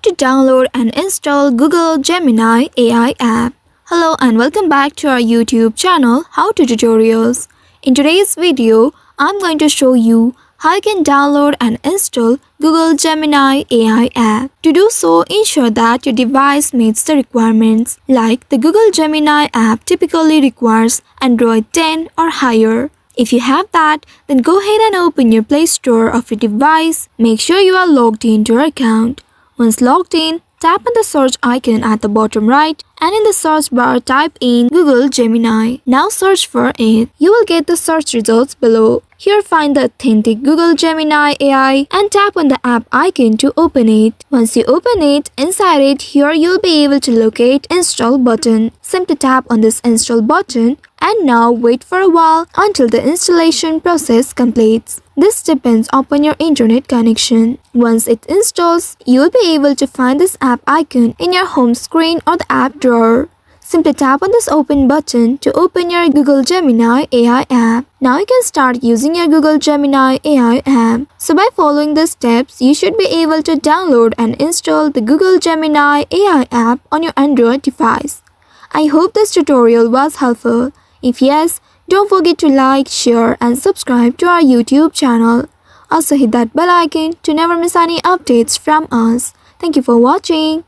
How to download and install Google Gemini AI app. Hello and welcome back to our YouTube channel How to Tutorials. In today's video, I'm going to show you how you can download and install Google Gemini AI app. To do so, ensure that your device meets the requirements. Like the Google Gemini app typically requires Android 10 or higher. If you have that, then go ahead and open your Play Store of your device. Make sure you are logged into your account. Once logged in, tap on the search icon at the bottom right and in the search bar type in Google Gemini. Now search for it. You will get the search results below. Here find the authentic Google Gemini AI and tap on the app icon to open it. Once you open it, inside it here you'll be able to locate install button. Simply tap on this install button and now wait for a while until the installation process completes. This depends upon your internet connection. Once it installs, you will be able to find this app icon in your home screen or the app drawer. Simply tap on this open button to open your Google Gemini AI app. Now you can start using your Google Gemini AI app. So by following the steps, you should be able to download and install the Google Gemini AI app on your Android device. I hope this tutorial was helpful. If yes, don't forget to like, share and subscribe to our YouTube channel. Also hit that bell icon to never miss any updates from us. Thank you for watching.